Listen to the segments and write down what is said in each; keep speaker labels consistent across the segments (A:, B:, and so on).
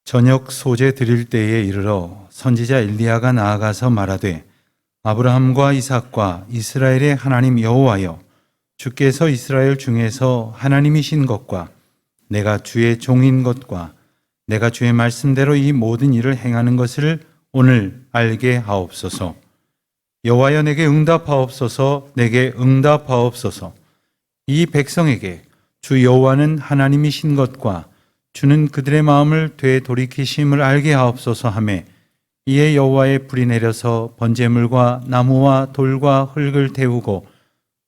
A: 저녁 소재 드릴 때에 이르러 선지자 엘리야가 나아가서 말하되 아브라함과 이삭과 이스라엘의 하나님 여호와여, 주께서 이스라엘 중에서 하나님이신 것과 내가 주의 종인 것과 내가 주의 말씀대로 이 모든 일을 행하는 것을 오늘 알게 하옵소서. 여호와여, 내게 응답하옵소서. 내게 응답하옵소서. 이 백성에게 주 여호와는 하나님이신 것과 주는 그들의 마음을 되돌이키심을 알게 하옵소서 하매, 이에 여호와의 불이 내려서 번제물과 나무와 돌과 흙을 태우고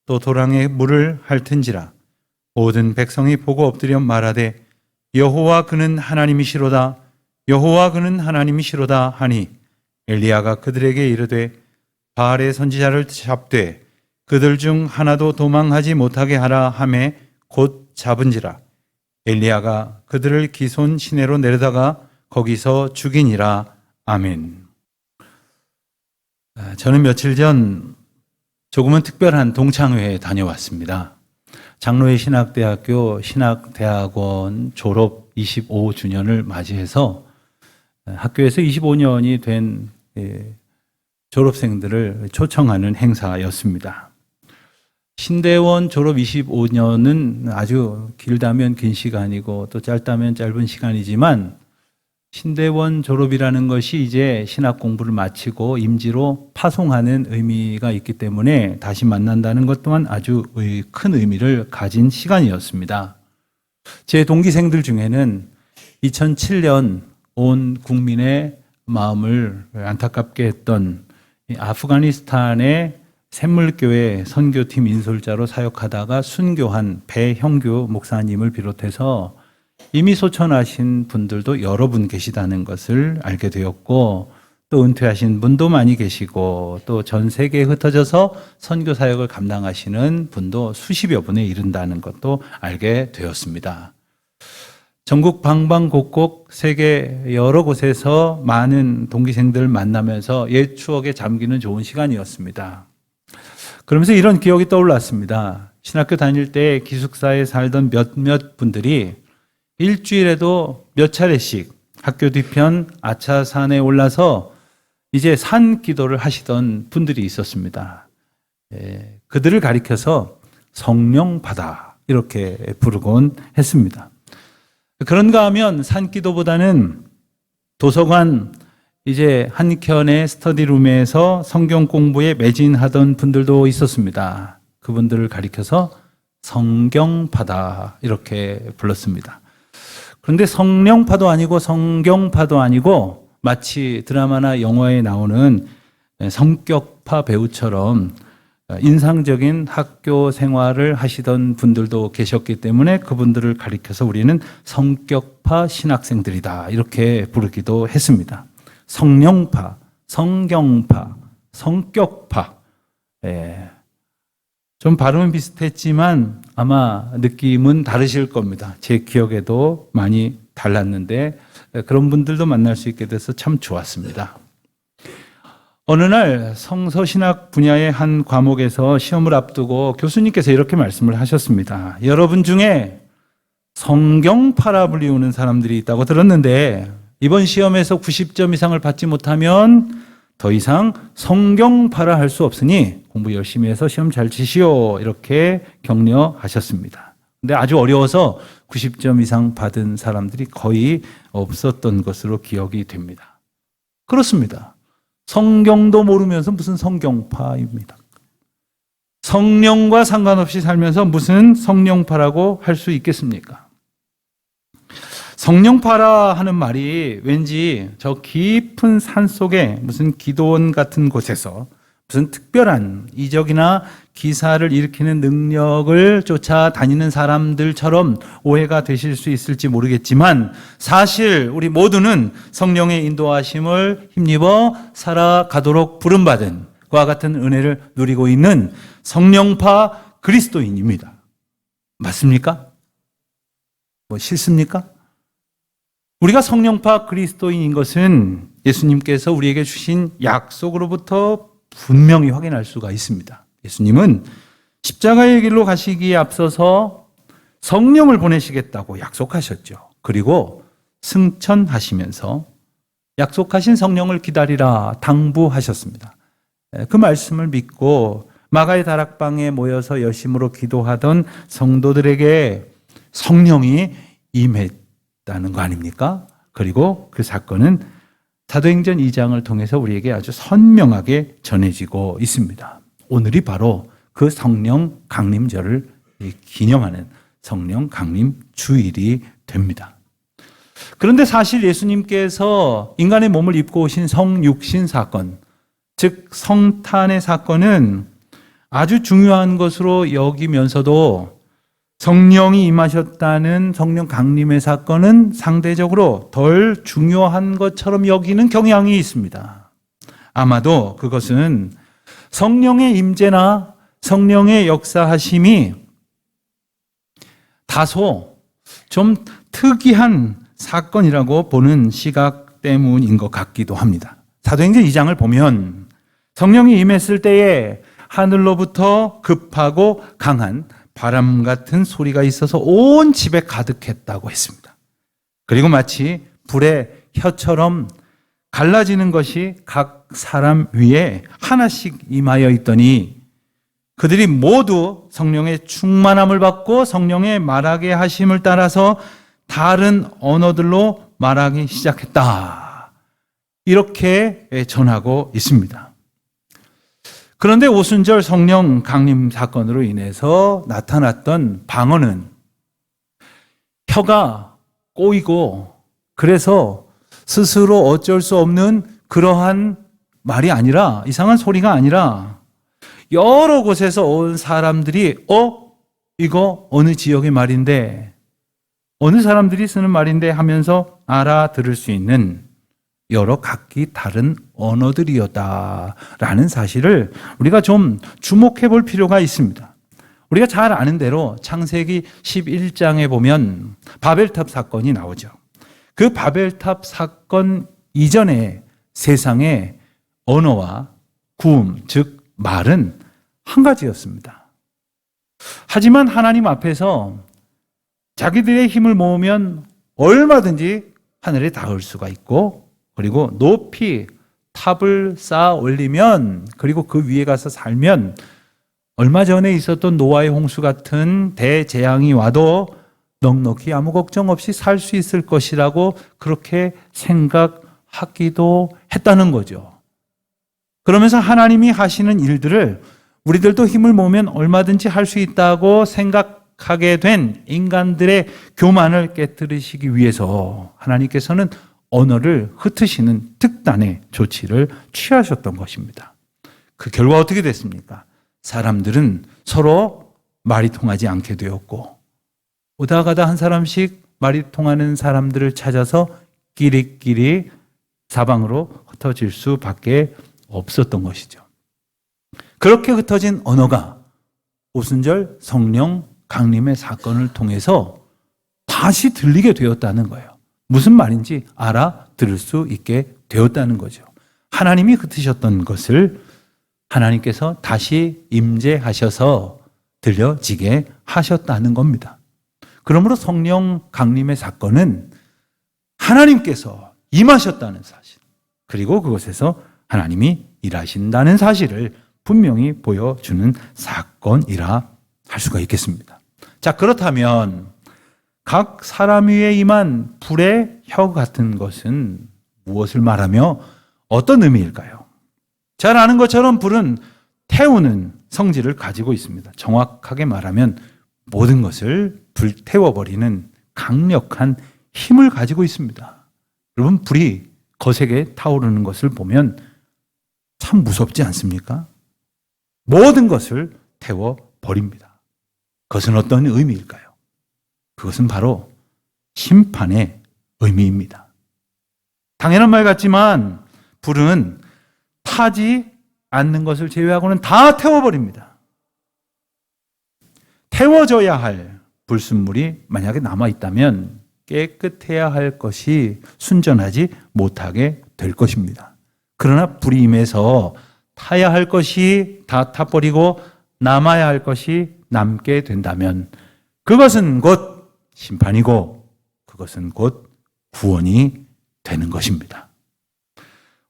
A: 또 도랑에 물을 핥은지라. 모든 백성이 보고 엎드려 말하되 여호와 그는 하나님이시로다. 여호와 그는 하나님이시로다 하니, 엘리야가 그들에게 이르되 바알의 선지자를 잡되 그들 중 하나도 도망하지 못하게 하라 하매 곧 잡은지라. 엘리야가 그들을 기손 시내로 내려다가 거기서 죽이니라. 아멘. 저는 며칠 전 조금은 특별한 동창회에 다녀왔습니다. 장로회 신학대학교 신학대학원 졸업 25주년을 맞이해서 학교에서 25년이 된 졸업생들을 초청하는 행사였습니다. 신대원 졸업 25년은 아주 길다면 긴 시간이고 또 짧다면 짧은 시간이지만, 신대원 졸업이라는 것이 이제 신학 공부를 마치고 임지로 파송하는 의미가 있기 때문에 다시 만난다는 것 또한 아주 큰 의미를 가진 시간이었습니다. 제 동기생들 중에는 2007년 온 국민의 마음을 안타깝게 했던 아프가니스탄의 샘물교회 선교팀 인솔자로 사역하다가 순교한 배형규 목사님을 비롯해서 이미 소천하신 분들도 여러 분 계시다는 것을 알게 되었고, 또 은퇴하신 분도 많이 계시고, 또 전 세계에 흩어져서 선교 사역을 감당하시는 분도 수십여 분에 이른다는 것도 알게 되었습니다. 전국 방방곡곡 세계 여러 곳에서 많은 동기생들을 만나면서 옛 추억에 잠기는 좋은 시간이었습니다. 그러면서 이런 기억이 떠올랐습니다. 신학교 다닐 때 기숙사에 살던 몇몇 분들이 일주일에도 몇 차례씩 학교 뒤편 아차산에 올라서 이제 산 기도를 하시던 분들이 있었습니다. 그들을 가리켜서 성령바다 이렇게 부르곤 했습니다. 그런가 하면 산 기도보다는 도서관 이제 한켠의 스터디룸에서 성경 공부에 매진하던 분들도 있었습니다. 그분들을 가리켜서 성경파다 이렇게 불렀습니다. 그런데 성령파도 아니고 성경파도 아니고 마치 드라마나 영화에 나오는 성격파 배우처럼 인상적인 학교 생활을 하시던 분들도 계셨기 때문에 그분들을 가리켜서 우리는 성격파 신학생들이다 이렇게 부르기도 했습니다. 성령파, 성경파, 성격파. 좀 발음은 비슷했지만 아마 느낌은 다르실 겁니다. 제 기억에도 많이 달랐는데 그런 분들도 만날 수 있게 돼서 참 좋았습니다. 어느 날 성서신학 분야의 한 과목에서 시험을 앞두고 교수님께서 이렇게 말씀을 하셨습니다. 여러분 중에 성경파라 불리우는 사람들이 있다고 들었는데 이번 시험에서 90점 이상을 받지 못하면 더 이상 성경파라 할 수 없으니 공부 열심히 해서 시험 잘 치시오 이렇게 격려하셨습니다. 근데 아주 어려워서 90점 이상 받은 사람들이 거의 없었던 것으로 기억이 됩니다. 그렇습니다. 성경도 모르면서 무슨 성경파입니다. 성령과 상관없이 살면서 무슨 성령파라고 할 수 있겠습니까? 성령파라 하는 말이 왠지 저 깊은 산 속에 무슨 기도원 같은 곳에서 무슨 특별한 이적이나 기사를 일으키는 능력을 쫓아다니는 사람들처럼 오해가 되실 수 있을지 모르겠지만, 사실 우리 모두는 성령의 인도하심을 힘입어 살아가도록 부름받은 그와 같은 은혜를 누리고 있는 성령파 그리스도인입니다. 맞습니까? 싫습니까? 우리가 성령파 그리스도인인 것은 예수님께서 우리에게 주신 약속으로부터 분명히 확인할 수가 있습니다. 예수님은 십자가의 길로 가시기에 앞서서 성령을 보내시겠다고 약속하셨죠. 그리고 승천하시면서 약속하신 성령을 기다리라 당부하셨습니다. 그 말씀을 믿고 마가의 다락방에 모여서 열심으로 기도하던 성도들에게 성령이 임했다는 거 아닙니까? 그리고 그 사건은 사도행전 2장을 통해서 우리에게 아주 선명하게 전해지고 있습니다. 오늘이 바로 그 성령 강림절을 기념하는 성령 강림 주일이 됩니다. 그런데 사실 예수님께서 인간의 몸을 입고 오신 성육신 사건, 즉 성탄의 사건은 아주 중요한 것으로 여기면서도 성령이 임하셨다는 성령 강림의 사건은 상대적으로 덜 중요한 것처럼 여기는 경향이 있습니다. 아마도 그것은 성령의 임재나 성령의 역사하심이 다소 좀 특이한 사건이라고 보는 시각 때문인 것 같기도 합니다. 사도행전 2장을 보면 성령이 임했을 때에 하늘로부터 급하고 강한 바람 같은 소리가 있어서 온 집에 가득했다고 했습니다. 그리고 마치 불의 혀처럼 갈라지는 것이 각 사람 위에 하나씩 임하여 있더니 그들이 모두 성령의 충만함을 받고 성령의 말하게 하심을 따라서 다른 언어들로 말하기 시작했다. 이렇게 전하고 있습니다. 그런데 오순절 성령 강림 사건으로 인해서 나타났던 방언은 혀가 꼬이고 그래서 스스로 어쩔 수 없는 그러한 말이 아니라 이상한 소리가 아니라 여러 곳에서 온 사람들이 이거 어느 지역의 말인데 어느 사람들이 쓰는 말인데 하면서 알아들을 수 있는 여러 각기 다른 언어들이었다라는 사실을 우리가 좀 주목해 볼 필요가 있습니다. 우리가 잘 아는 대로 창세기 11장에 보면 바벨탑 사건이 나오죠. 그 바벨탑 사건 이전에 세상의 언어와 구음, 즉 말은 한 가지였습니다. 하지만 하나님 앞에서 자기들의 힘을 모으면 얼마든지 하늘에 닿을 수가 있고 그리고 높이 탑을 쌓아 올리면 그리고 그 위에 가서 살면 얼마 전에 있었던 노아의 홍수 같은 대재앙이 와도 넉넉히 아무 걱정 없이 살 수 있을 것이라고 그렇게 생각하기도 했다는 거죠. 그러면서 하나님이 하시는 일들을 우리들도 힘을 모으면 얼마든지 할 수 있다고 생각하게 된 인간들의 교만을 깨뜨리시기 위해서 하나님께서는 언어를 흩으시는 특단의 조치를 취하셨던 것입니다. 그 결과 어떻게 됐습니까? 사람들은 서로 말이 통하지 않게 되었고 오다 가다 한 사람씩 말이 통하는 사람들을 찾아서 끼리끼리 사방으로 흩어질 수밖에 없었던 것이죠. 그렇게 흩어진 언어가 오순절 성령 강림의 사건을 통해서 다시 들리게 되었다는 거예요. 무슨 말인지 알아들을 수 있게 되었다는 거죠. 하나님이 흩으셨던 것을 하나님께서 다시 임재하셔서 들려지게 하셨다는 겁니다. 그러므로 성령 강림의 사건은 하나님께서 임하셨다는 사실, 그리고 그곳에서 하나님이 일하신다는 사실을 분명히 보여주는 사건이라 할 수가 있겠습니다. 자, 그렇다면 각 사람 위에 임한 불의 혀 같은 것은 무엇을 말하며 어떤 의미일까요? 잘 아는 것처럼 불은 태우는 성질을 가지고 있습니다. 정확하게 말하면 모든 것을 불태워버리는 강력한 힘을 가지고 있습니다. 여러분, 불이 거세게 타오르는 것을 보면 참 무섭지 않습니까? 모든 것을 태워버립니다. 그것은 어떤 의미일까요? 그것은 바로 심판의 의미입니다. 당연한 말 같지만 불은 타지 않는 것을 제외하고는 다 태워버립니다. 태워져야 할 불순물이 만약에 남아있다면 깨끗해야 할 것이 순전하지 못하게 될 것입니다. 그러나 불이 임해서 타야 할 것이 다 타버리고 남아야 할 것이 남게 된다면 그것은 곧 심판이고 그것은 곧 구원이 되는 것입니다.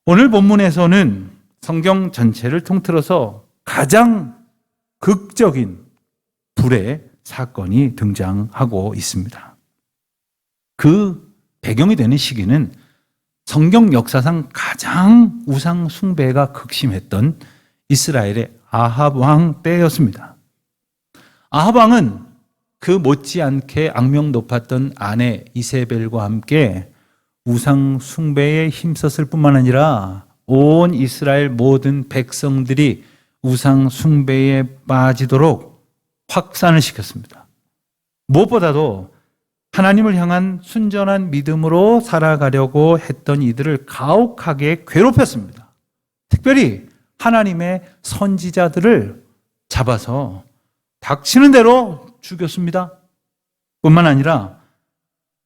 A: 오늘 본문에서는 성경 전체를 통틀어서 가장 극적인 불의 사건이 등장하고 있습니다. 그 배경이 되는 시기는 성경 역사상 가장 우상 숭배가 극심했던 이스라엘의 아합 왕 때였습니다. 아합 왕은 그 못지않게 악명 높았던 아내 이세벨과 함께 우상 숭배에 힘썼을 뿐만 아니라 온 이스라엘 모든 백성들이 우상 숭배에 빠지도록 확산을 시켰습니다. 무엇보다도 하나님을 향한 순전한 믿음으로 살아가려고 했던 이들을 가혹하게 괴롭혔습니다. 특별히 하나님의 선지자들을 잡아서 닥치는 대로 죽였습니다. 뿐만 아니라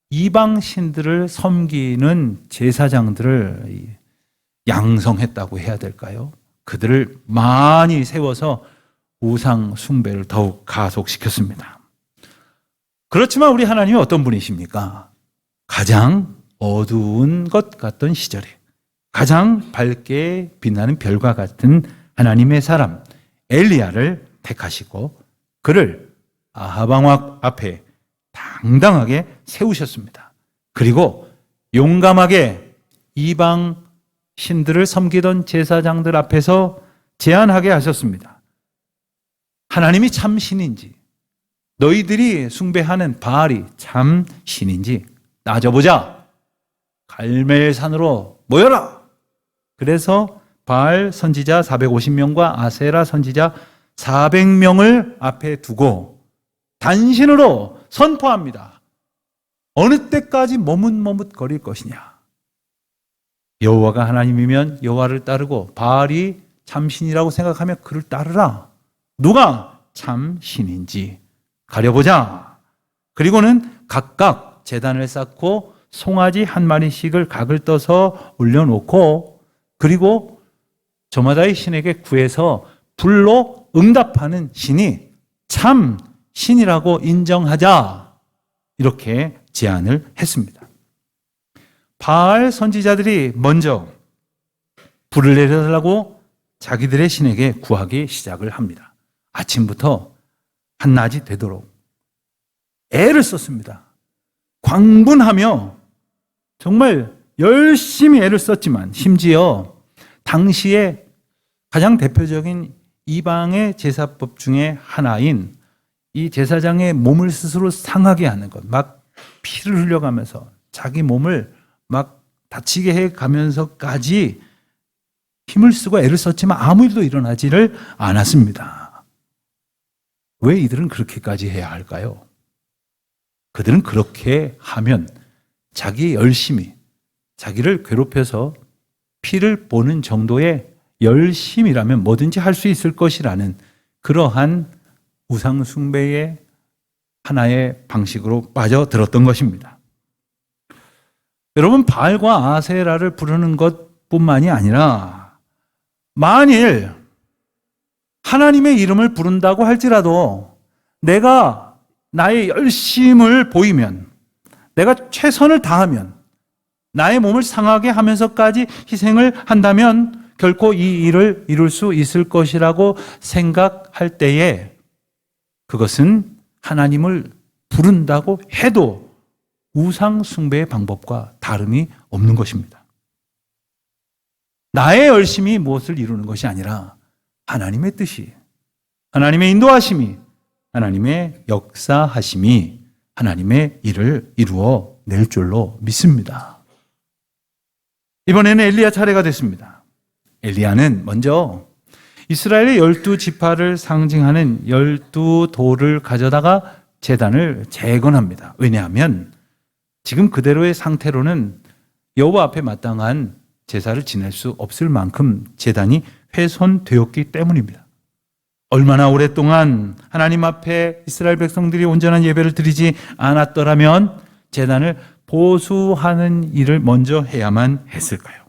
A: 이방 신들을 섬기는 제사장들을 양성했다고 해야 될까요? 그들을 많이 세워서 우상 숭배를 더욱 가속시켰습니다. 그렇지만 우리 하나님이 어떤 분이십니까? 가장 어두운 것 같던 시절에 가장 밝게 빛나는 별과 같은 하나님의 사람 엘리야를 택하시고 그를 아합 왕 앞에 당당하게 세우셨습니다. 그리고 용감하게 이방 신들을 섬기던 제사장들 앞에서 제안하게 하셨습니다. 하나님이 참 신인지 너희들이 숭배하는 바알이 참 신인지 따져보자. 갈멜산으로 모여라. 그래서 바알 선지자 450명과 아세라 선지자 400명을 앞에 두고 단신으로 선포합니다. 어느 때까지 머뭇머뭇거릴 것이냐. 여호와가 하나님이면 여호와를 따르고 바알이 참신이라고 생각하면 그를 따르라. 누가 참 신인지 가려보자. 그리고는 각각 제단을 쌓고 송아지 한 마리씩을 각을 떠서 올려놓고 그리고 저마다의 신에게 구해서 불로 응답하는 신이 참 신이라고 인정하자. 이렇게 제안을 했습니다. 바알 선지자들이 먼저 불을 내려달라고 자기들의 신에게 구하기 시작을 합니다. 아침부터 한낮이 되도록 애를 썼습니다. 광분하며 정말 열심히 애를 썼지만 심지어 당시에 가장 대표적인 이방의 제사법 중에 하나인 이 제사장의 몸을 스스로 상하게 하는 것, 막 피를 흘려가면서 자기 몸을 막 다치게 해가면서까지 힘을 쓰고 애를 썼지만 아무 일도 일어나지를 않았습니다. 왜 이들은 그렇게까지 해야 할까요? 그들은 그렇게 하면 자기의 열심이 자기를 괴롭혀서 피를 보는 정도의 열심이라면 뭐든지 할 수 있을 것이라는 그러한 우상 숭배의 하나의 방식으로 빠져들었던 것입니다. 여러분, 바알과 아세라를 부르는 것뿐만이 아니라 만일 하나님의 이름을 부른다고 할지라도 내가 나의 열심을 보이면 내가 최선을 다하면 나의 몸을 상하게 하면서까지 희생을 한다면 결코 이 일을 이룰 수 있을 것이라고 생각할 때에 그것은 하나님을 부른다고 해도 우상 숭배의 방법과 다름이 없는 것입니다. 나의 열심이 무엇을 이루는 것이 아니라 하나님의 뜻이, 하나님의 인도하심이, 하나님의 역사하심이 하나님의 일을 이루어 낼 줄로 믿습니다. 이번에는 엘리야 차례가 됐습니다. 엘리야는 먼저 이스라엘의 12지파를 상징하는 12돌을 가져다가 제단을 재건합니다. 왜냐하면 지금 그대로의 상태로는 여호와 앞에 마땅한 제사를 지낼 수 없을 만큼 제단이 훼손되었기 때문입니다. 얼마나 오랫동안 하나님 앞에 이스라엘 백성들이 온전한 예배를 드리지 않았더라면 제단을 보수하는 일을 먼저 해야만 했을까요?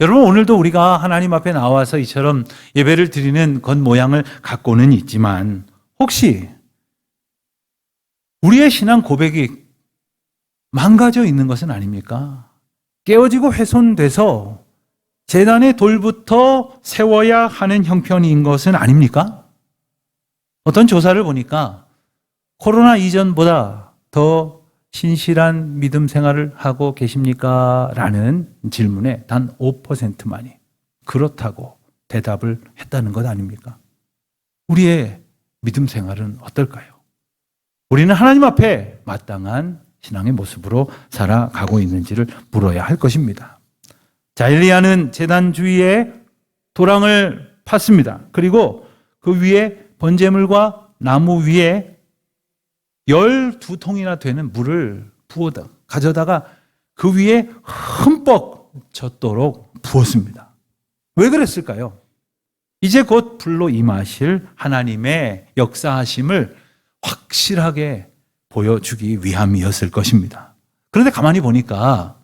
A: 여러분, 오늘도 우리가 하나님 앞에 나와서 이처럼 예배를 드리는 겉모양을 갖고는 있지만 혹시 우리의 신앙 고백이 망가져 있는 것은 아닙니까? 깨어지고 훼손돼서 제단의 돌부터 세워야 하는 형편인 것은 아닙니까? 어떤 조사를 보니까 코로나 이전보다 더 신실한 믿음 생활을 하고 계십니까? 라는 질문에 단 5%만이 그렇다고 대답을 했다는 것 아닙니까? 우리의 믿음 생활은 어떨까요? 우리는 하나님 앞에 마땅한 신앙의 모습으로 살아가고 있는지를 물어야 할 것입니다. 자, 엘리야는 제단 주위에 도랑을 팠습니다. 그리고 그 위에 번제물과 나무 위에 12통이나 되는 물을 가져다가 그 위에 흠뻑 젖도록 부었습니다. 왜 그랬을까요? 이제 곧 불로 임하실 하나님의 역사하심을 확실하게 보여주기 위함이었을 것입니다. 그런데 가만히 보니까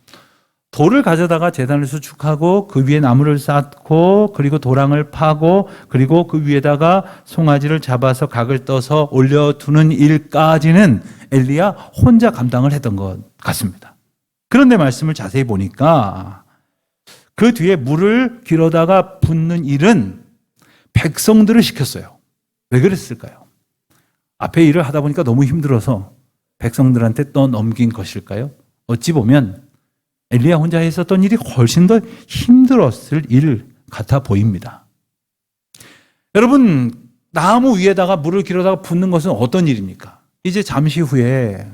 A: 돌을 가져다가 제단을 수축하고 그 위에 나무를 쌓고 그리고 도랑을 파고 그리고 그 위에다가 송아지를 잡아서 각을 떠서 올려두는 일까지는 엘리야 혼자 감당을 했던 것 같습니다. 그런데 말씀을 자세히 보니까 그 뒤에 물을 길어다가 붓는 일은 백성들을 시켰어요. 왜 그랬을까요? 앞에 일을 하다 보니까 너무 힘들어서 백성들한테 떠넘긴 것일까요? 어찌 보면 엘리야 혼자 했었던 일이 훨씬 더 힘들었을 일 같아 보입니다. 여러분, 나무 위에다가 물을 길어다가 붓는 것은 어떤 일입니까? 이제 잠시 후에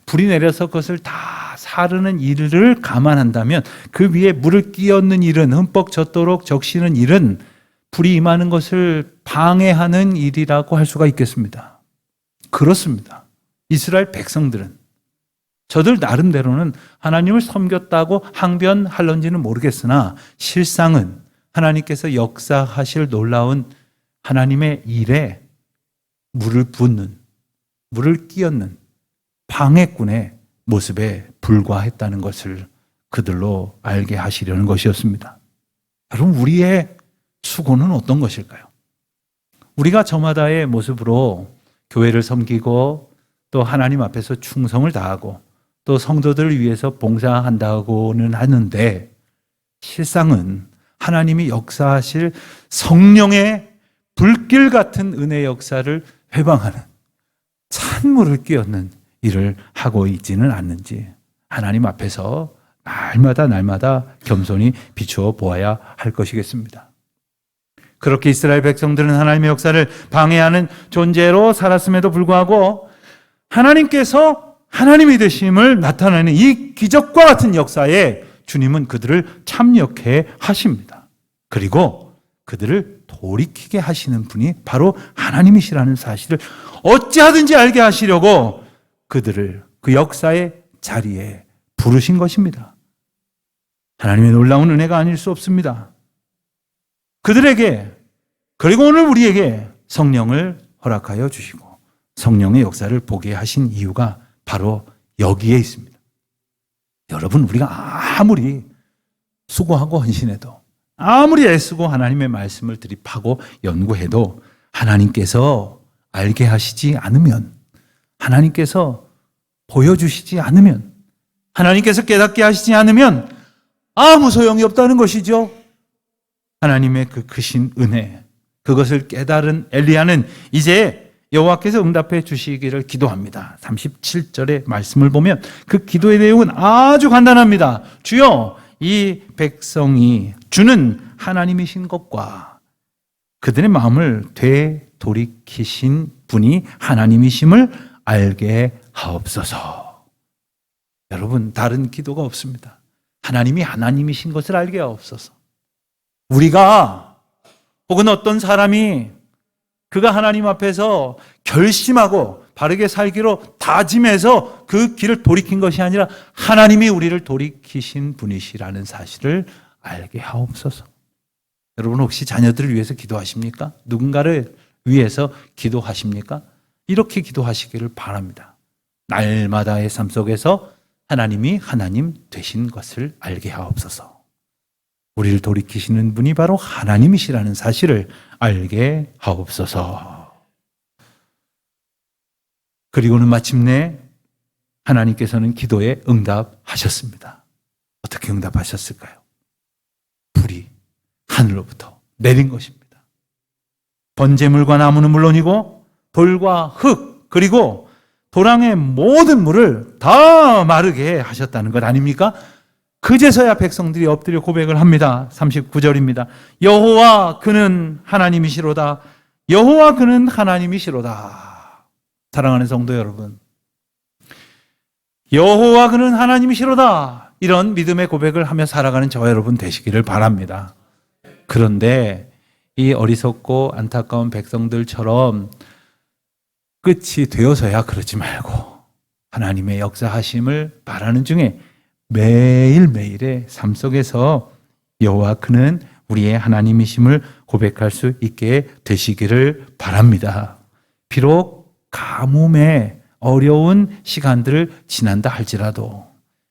A: 불이 내려서 그것을 다 사르는 일을 감안한다면 그 위에 물을 끼얹는 일은 흠뻑 젖도록 적시는 일은 불이 임하는 것을 방해하는 일이라고 할 수가 있겠습니다. 그렇습니다. 이스라엘 백성들은 저들 나름대로는 하나님을 섬겼다고 항변할런지는 모르겠으나 실상은 하나님께서 역사하실 놀라운 하나님의 일에 물을 붓는, 물을 끼얹는 방해꾼의 모습에 불과했다는 것을 그들로 알게 하시려는 것이었습니다. 여러분, 우리의 수고는 어떤 것일까요? 우리가 저마다의 모습으로 교회를 섬기고 또 하나님 앞에서 충성을 다하고 또 성도들을 위해서 봉사한다고는 하는데 실상은 하나님이 역사하실 성령의 불길 같은 은혜 역사를 회방하는 찬물을 끼얹는 일을 하고 있지는 않는지 하나님 앞에서 날마다 겸손히 비추어 보아야 할 것이겠습니다. 그렇게 이스라엘 백성들은 하나님의 역사를 방해하는 존재로 살았음에도 불구하고 하나님께서 하나님이 되심을 나타내는 이 기적과 같은 역사에 주님은 그들을 참여케 하십니다. 그리고 그들을 돌이키게 하시는 분이 바로 하나님이시라는 사실을 어찌하든지 알게 하시려고 그들을 그 역사의 자리에 부르신 것입니다. 하나님의 놀라운 은혜가 아닐 수 없습니다. 그들에게 그리고 오늘 우리에게 성령을 허락하여 주시고 성령의 역사를 보게 하신 이유가 바로 여기에 있습니다. 여러분, 우리가 아무리 수고하고 헌신해도 아무리 애쓰고 하나님의 말씀을 드립하고 연구해도 하나님께서 알게 하시지 않으면, 하나님께서 보여주시지 않으면, 하나님께서 깨닫게 하시지 않으면 아무 소용이 없다는 것이죠. 하나님의 그 크신 은혜, 그것을 깨달은 엘리야는 이제 여호와께서 응답해 주시기를 기도합니다. 37절의 말씀을 보면 그 기도의 내용은 아주 간단합니다. 주여, 이 백성이 주는 하나님이신 것과 그들의 마음을 되돌이키신 분이 하나님이심을 알게 하옵소서. 여러분, 다른 기도가 없습니다. 하나님이 하나님이신 것을 알게 하옵소서. 우리가 혹은 어떤 사람이 그가 하나님 앞에서 결심하고 바르게 살기로 다짐해서 그 길을 돌이킨 것이 아니라 하나님이 우리를 돌이키신 분이시라는 사실을 알게 하옵소서. 여러분, 혹시 자녀들을 위해서 기도하십니까? 누군가를 위해서 기도하십니까? 이렇게 기도하시기를 바랍니다. 날마다의 삶 속에서 하나님이 하나님 되신 것을 알게 하옵소서. 우리를 돌이키시는 분이 바로 하나님이시라는 사실을 알게 하옵소서. 그리고는 마침내 하나님께서는 기도에 응답하셨습니다. 어떻게 응답하셨을까요? 불이 하늘로부터 내린 것입니다. 번제물과 나무는 물론이고 돌과 흙 그리고 도랑의 모든 물을 다 마르게 하셨다는 것 아닙니까? 그제서야 백성들이 엎드려 고백을 합니다. 39절입니다. 여호와 그는 하나님이시로다. 여호와 그는 하나님이시로다. 사랑하는 성도 여러분, 여호와 그는 하나님이시로다. 이런 믿음의 고백을 하며 살아가는 저와 여러분 되시기를 바랍니다. 그런데 이 어리석고 안타까운 백성들처럼 끝이 되어서야 그러지 말고 하나님의 역사하심을 바라는 중에 매일매일의 삶 속에서 여호와 그는 우리의 하나님이심을 고백할 수 있게 되시기를 바랍니다. 비록 가뭄의 어려운 시간들을 지난다 할지라도,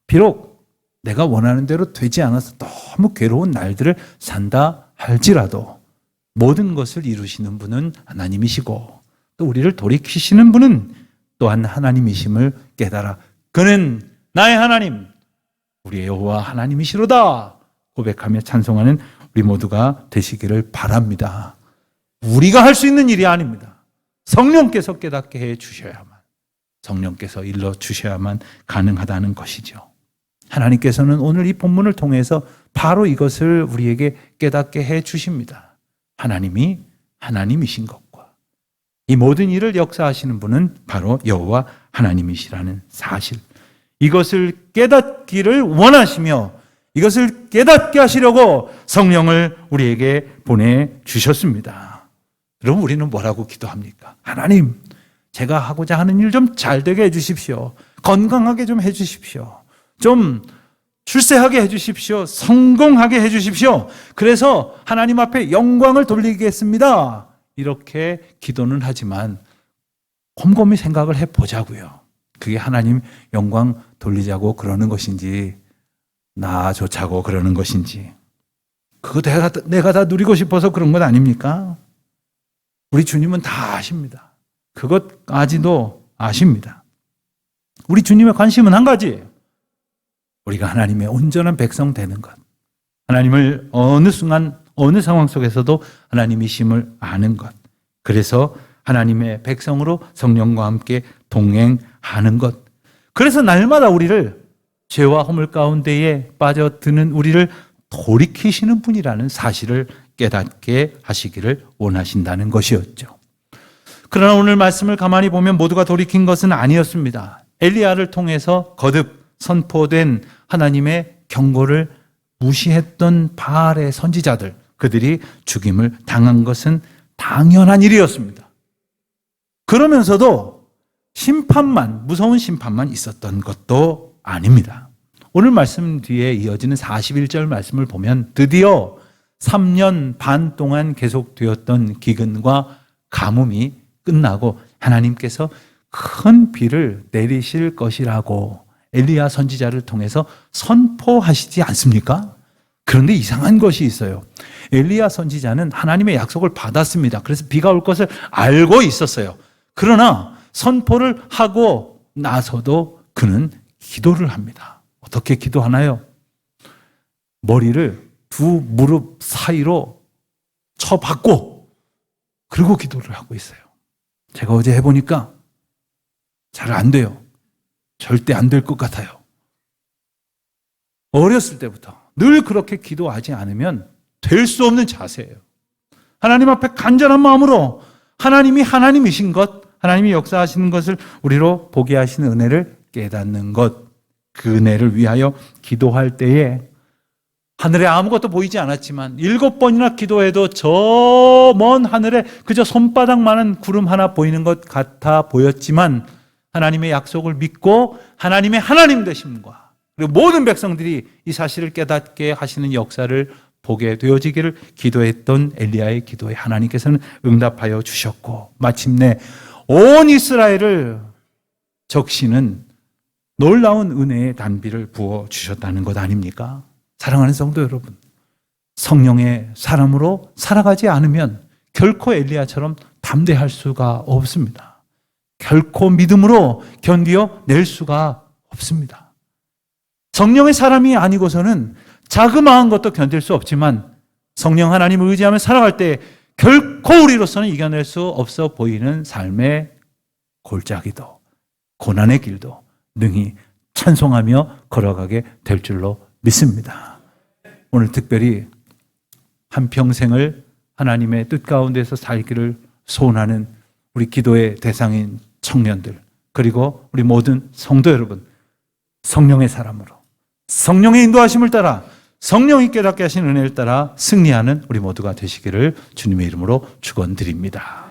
A: 비록 내가 원하는 대로 되지 않아서 너무 괴로운 날들을 산다 할지라도 모든 것을 이루시는 분은 하나님이시고 또 우리를 돌이키시는 분은 또한 하나님이심을 깨달아 그는 나의 하나님, 우리의 여호와 하나님이시로다 고백하며 찬송하는 우리 모두가 되시기를 바랍니다. 우리가 할 수 있는 일이 아닙니다. 성령께서 깨닫게 해 주셔야만, 성령께서 일러 주셔야만 가능하다는 것이죠. 하나님께서는 오늘 이 본문을 통해서 바로 이것을 우리에게 깨닫게 해 주십니다. 하나님이 하나님이신 것과 이 모든 일을 역사하시는 분은 바로 여호와 하나님이시라는 사실, 이것을 깨닫기를 원하시며 이것을 깨닫게 하시려고 성령을 우리에게 보내주셨습니다. 그럼 우리는 뭐라고 기도합니까? 하나님, 제가 하고자 하는 일 좀 잘 되게 해주십시오. 건강하게 좀 해주십시오. 좀 출세하게 해주십시오. 성공하게 해주십시오. 그래서 하나님 앞에 영광을 돌리겠습니다. 이렇게 기도는 하지만 곰곰이 생각을 해보자고요. 그게 하나님 영광 돌리자고 그러는 것인지 나 좋자고 그러는 것인지, 그거 내가 다 누리고 싶어서 그런 것 아닙니까? 우리 주님은 다 아십니다. 그것까지도 아십니다. 우리 주님의 관심은 한 가지예요. 우리가 하나님의 온전한 백성 되는 것, 하나님을 어느 순간 어느 상황 속에서도 하나님이심을 아는 것, 그래서 하나님의 백성으로 성령과 함께 동행하는 것, 그래서 날마다 우리를 죄와 허물 가운데에 빠져드는 우리를 돌이키시는 분이라는 사실을 깨닫게 하시기를 원하신다는 것이었죠. 그러나 오늘 말씀을 가만히 보면 모두가 돌이킨 것은 아니었습니다. 엘리야를 통해서 거듭 선포된 하나님의 경고를 무시했던 바알의 선지자들, 그들이 죽임을 당한 것은 당연한 일이었습니다. 그러면서도 심판만, 무서운 심판만 있었던 것도 아닙니다. 오늘 말씀 뒤에 이어지는 41절 말씀을 보면 드디어 3년 반 동안 계속되었던 기근과 가뭄이 끝나고 하나님께서 큰 비를 내리실 것이라고 엘리야 선지자를 통해서 선포하시지 않습니까? 그런데 이상한 것이 있어요. 엘리야 선지자는 하나님의 약속을 받았습니다. 그래서 비가 올 것을 알고 있었어요. 그러나 선포를 하고 나서도 그는 기도를 합니다. 어떻게 기도하나요? 머리를 두 무릎 사이로 쳐박고 그리고 기도를 하고 있어요. 제가 어제 해보니까 잘 안 돼요. 절대 안 될 것 같아요. 어렸을 때부터 늘 그렇게 기도하지 않으면 될 수 없는 자세예요. 하나님 앞에 간절한 마음으로 하나님이 하나님이신 것, 하나님이 역사하시는 것을 우리로 보게 하시는 은혜를 깨닫는 것, 그 은혜를 위하여 기도할 때에 하늘에 아무것도 보이지 않았지만 7번이나 기도해도 저 먼 하늘에 그저 손바닥만한 구름 하나 보이는 것 같아 보였지만 하나님의 약속을 믿고 하나님의 하나님 되심과 그리고 모든 백성들이 이 사실을 깨닫게 하시는 역사를 보게 되어지기를 기도했던 엘리야의 기도에 하나님께서는 응답하여 주셨고 마침내 온 이스라엘을 적시는 놀라운 은혜의 단비를 부어 주셨다는 것 아닙니까? 사랑하는 성도 여러분, 성령의 사람으로 살아가지 않으면 결코 엘리야처럼 담대할 수가 없습니다. 결코 믿음으로 견디어 낼 수가
B: 없습니다. 성령의 사람이 아니고서는 자그마한 것도 견딜 수 없지만 성령 하나님을 의지하며 살아갈 때 결코 우리로서는 이겨낼 수 없어 보이는 삶의 골짜기도 고난의 길도 능히 찬송하며 걸어가게 될 줄로 믿습니다. 오늘 특별히 한평생을 하나님의 뜻 가운데서 살기를 소원하는 우리 기도의 대상인 청년들, 그리고 우리 모든 성도 여러분, 성령의 사람으로 성령의 인도하심을 따라 성령이 깨닫게 하신 은혜를 따라 승리하는 우리 모두가 되시기를 주님의 이름으로 축원드립니다.